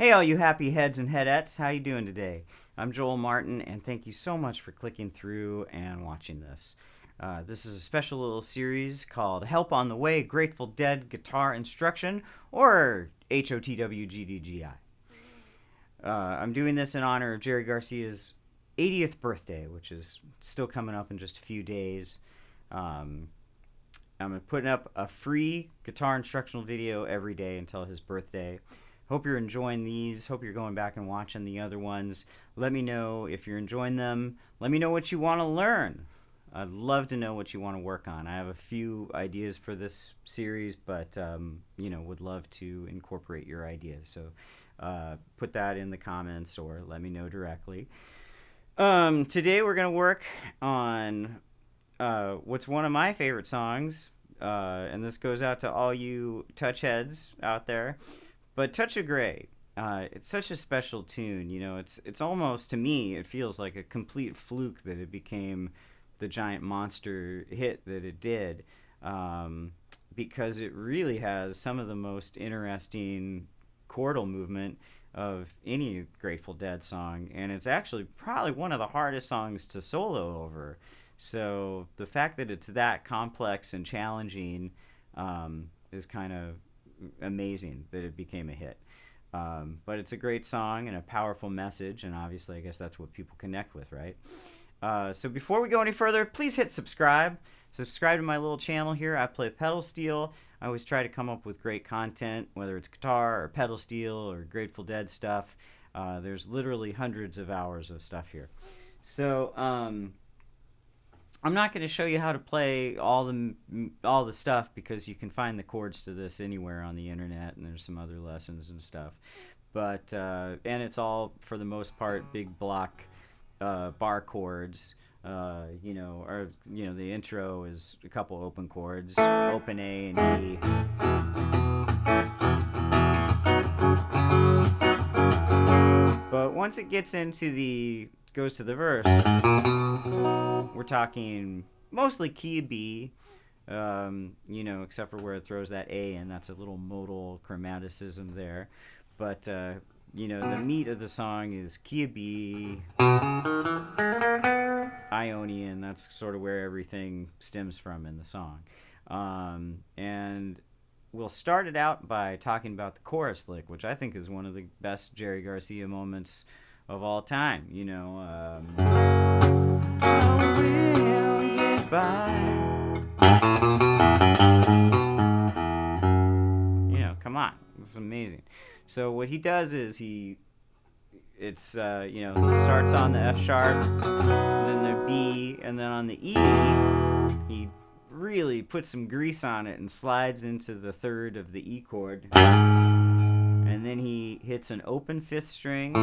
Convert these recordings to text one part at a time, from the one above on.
Hey, all you happy heads and headettes, how you doing today? I'm Joel Martin, and thank you so much for clicking through and watching this. This is a special little series called Help on the Way, Grateful Dead Guitar Instruction, or HOTWGDGI. I'm doing this in honor of Jerry Garcia's 80th birthday, which is still coming up in just a few days. I'm putting up a free guitar instructional video every day until his birthday. Hope you're enjoying these. Hope you're going back and watching the other ones. Let me know if you're enjoying them. Let me know what you want to learn. I'd love to know what you want to work on. I have a few ideas for this series, but would love to incorporate your ideas. So put that in the comments or let me know directly. Today we're going to work on what's one of my favorite songs, and this goes out to all you touch heads out there. But Touch of Grey, it's such a special tune. You know, it's almost, to me, it feels like a complete fluke that it became the giant monster hit that it did, because it really has some of the most interesting chordal movement of any Grateful Dead song, and it's actually probably one of the hardest songs to solo over. So the fact that it's that complex and challenging is kind of amazing that it became a hit. But it's a great song and a powerful message, and obviously I guess that's what people connect with, right? So before we go any further, please hit subscribe. Subscribe to my little channel here. I play pedal steel. I always try to come up with great content, whether it's guitar or pedal steel or Grateful Dead stuff. There's literally hundreds of hours of stuff here. So I'm not going to show you how to play all the stuff, because you can find the chords to this anywhere on the internet, and there's some other lessons and stuff. But and it's all, for the most part, big block bar chords. The intro is a couple open chords, open A and E. But once it gets into goes to the verse, we're talking mostly key of B, except for where it throws that A in. That's a little modal chromaticism there. But, the meat of the song is key of B, Ionian. That's sort of where everything stems from in the song. And we'll start it out by talking about the chorus lick, which I think is one of the best Jerry Garcia moments of all time. I will get by. Come on, it's amazing. So what he does is it starts on the F sharp, and then the B, and then on the E, he really puts some grease on it and slides into the third of the E chord, and then he hits an open fifth string,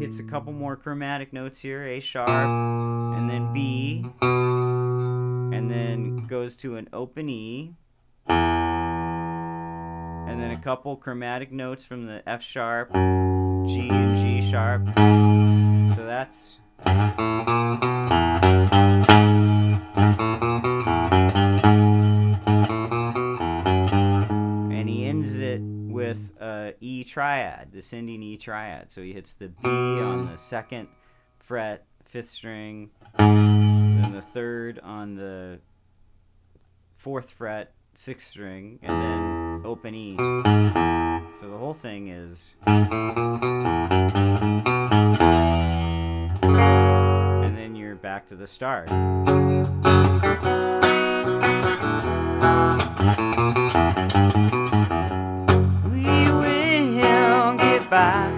hits a couple more chromatic notes here, A sharp, and then B, and then goes to an open E, and then a couple chromatic notes from the F sharp, G and G sharp. So that's... And he ends it with E triad, descending E triad. So he hits the B on the second fret, fifth string, then the third on the fourth fret, sixth string, and then open E. So the whole thing is... And then you're back to the start. We will get by.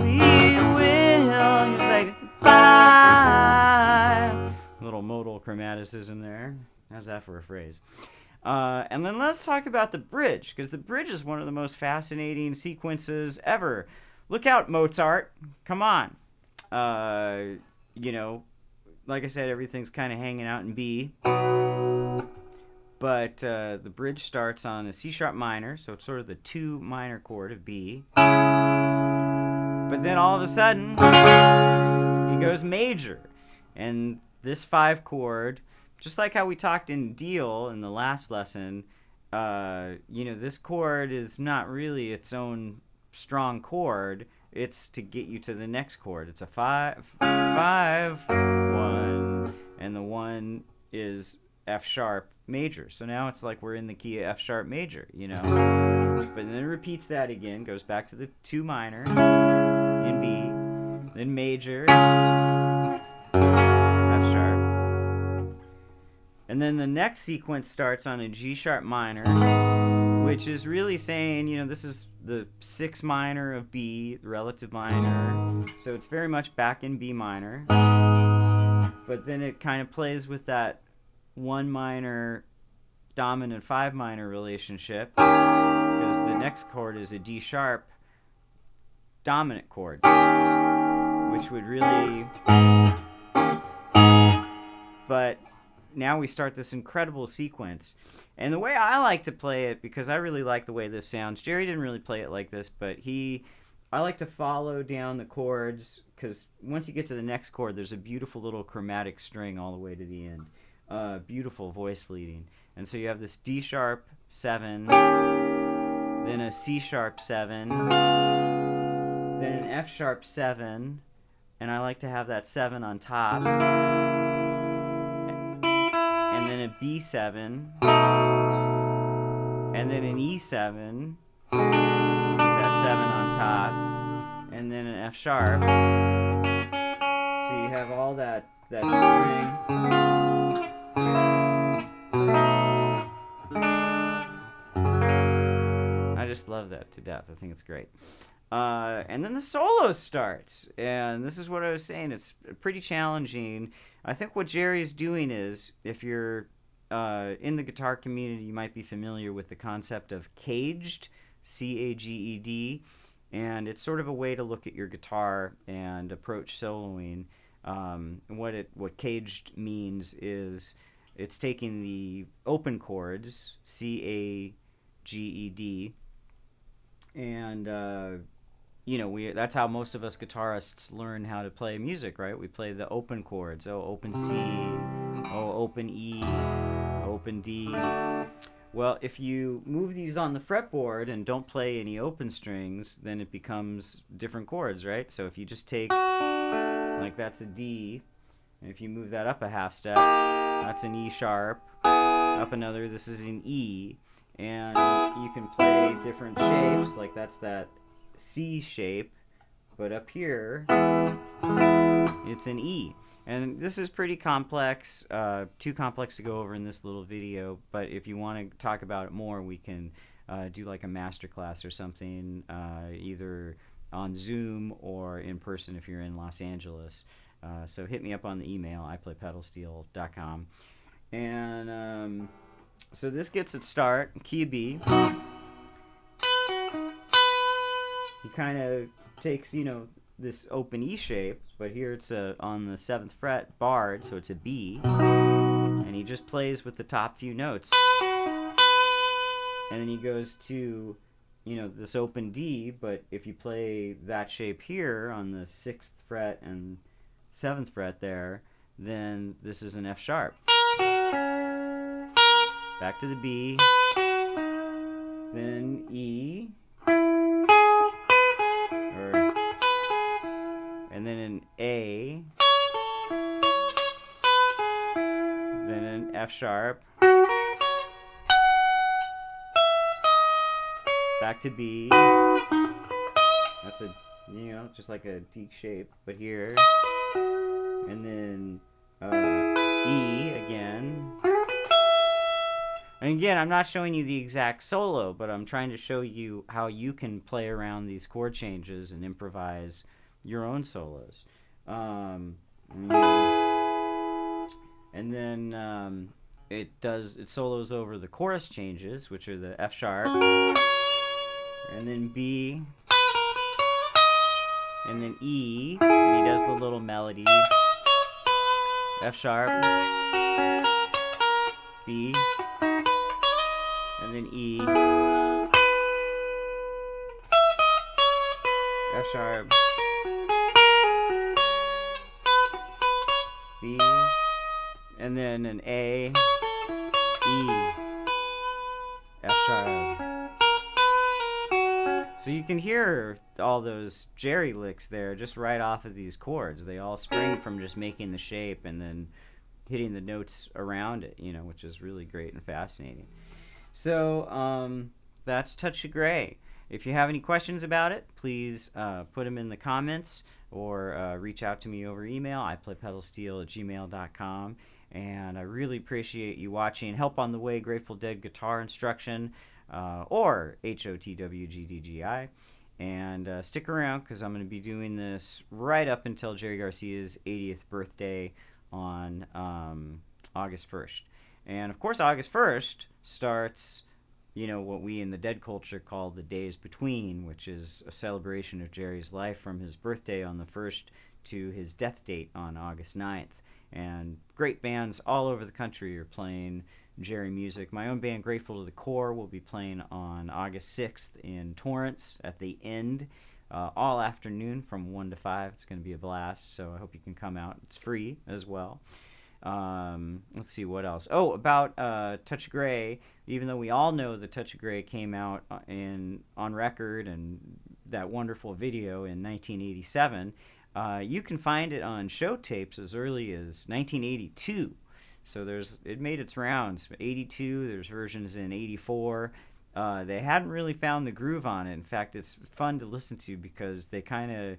We will just like bye. Little modal chromaticism there. How's that for a phrase? And then let's talk about the bridge, because the bridge is one of the most fascinating sequences ever. Look out, Mozart. Come on. Like I said, everything's kind of hanging out in B. But the bridge starts on a C sharp minor, so it's sort of the 2 minor chord of B. But then all of a sudden, he goes major. And this 5 chord, just like how we talked in Deal in the last lesson, this chord is not really its own strong chord. It's to get you to the next chord. It's a 5, 5, 1, and the 1 is F sharp major. So now it's like we're in the key of F sharp major, But then it repeats that again, goes back to the 2 minor in B, then major, F sharp. And then the next sequence starts on a G sharp minor, which is really saying, this is the 6 minor of B, relative minor. So it's very much back in B minor. But then it kind of plays with that 1 minor dominant 5 minor relationship, because the next chord is a D sharp dominant chord, which would really... But now we start this incredible sequence. And the way I like to play it, because I really like the way this sounds, Jerry didn't really play it like this, but I like to follow down the chords, because once you get to the next chord, there's a beautiful little chromatic string all the way to the end. Beautiful voice leading. And so you have this D sharp 7, then a C sharp 7, then an F sharp 7, and I like to have that 7 on top, and then a B7, and then an E7, that 7 on top, and then an F sharp. So you have all that string. I just love that to death. I think it's great. And then the solo starts, and this is what I was saying. It's pretty challenging. I think what Jerry's doing is, if you're in the guitar community, you might be familiar with the concept of caged, C-A-G-E-D, and it's sort of a way to look at your guitar and approach soloing. What caged means is it's taking the open chords, C-A-G-E-D, and that's how most of us guitarists learn how to play music, right? We play the open chords. Open C, open E, open D. Well, if you move these on the fretboard and don't play any open strings, then it becomes different chords, right? So if you just take, like that's a D, and if you move that up a half step, that's an E sharp, up another, this is an E, and you can play different shapes, like that's that C shape, but up here it's an E. And this is pretty complex, too complex to go over in this little video, but if you want to talk about it more, we can do like a masterclass or something, either on Zoom or in person if you're in Los Angeles. So hit me up on the email, iplaypedalsteel.com. And so this gets its start, key B. He kind of takes, this open E shape, but here it's on the 7th fret barred, so it's a B, and he just plays with the top few notes. And then he goes to, this open D, but if you play that shape here on the 6th fret and 7th fret there, then this is an F sharp. Back to the B, then E, and then an A, then an F sharp, back to B, that's a, just like a D shape, but here, and then E again. And again, I'm not showing you the exact solo, but I'm trying to show you how you can play around these chord changes and improvise your own solos. And then it solos over the chorus changes, which are the F sharp, and then B, and then E, and he does the little melody, F sharp, B, and then E, F sharp, B, and then an A, E, F sharp. So you can hear all those Jerry licks there just right off of these chords. They all spring from just making the shape and then hitting the notes around it, which is really great and fascinating. So that's Touch of Grey. If you have any questions about it, please put them in the comments or reach out to me over email. I playpedalsteel@gmail.com. And I really appreciate you watching Help on the Way Grateful Dead Guitar Instruction, or HOTWGDGI. And stick around because I'm going to be doing this right up until Jerry Garcia's 80th birthday on August 1st. And of course, August 1st starts, what we in the Dead culture call the Days Between, which is a celebration of Jerry's life from his birthday on the 1st to his death date on August 9th. And great bands all over the country are playing Jerry music. My own band, Grateful to the Core, will be playing on August 6th in Torrance at the End, all afternoon from 1 to 5. It's going to be a blast, so I hope you can come out. It's free as well. Let's see what else. Oh, about Touch of Grey. Even though we all know that Touch of Grey came out on record and that wonderful video in 1987, you can find it on show tapes as early as 1982. So it made its rounds. 82, there's versions in 84. They hadn't really found the groove on it. In fact, it's fun to listen to because they kind of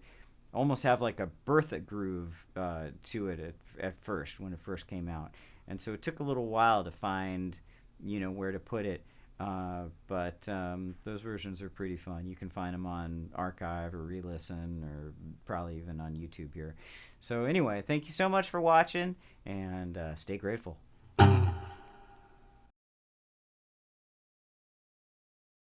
almost have like a Bertha groove to it at first, when it first came out. And so it took a little while to find, where to put it. But those versions are pretty fun. You can find them on archive or re-listen or probably even on YouTube here. So anyway, thank you so much for watching, and stay grateful.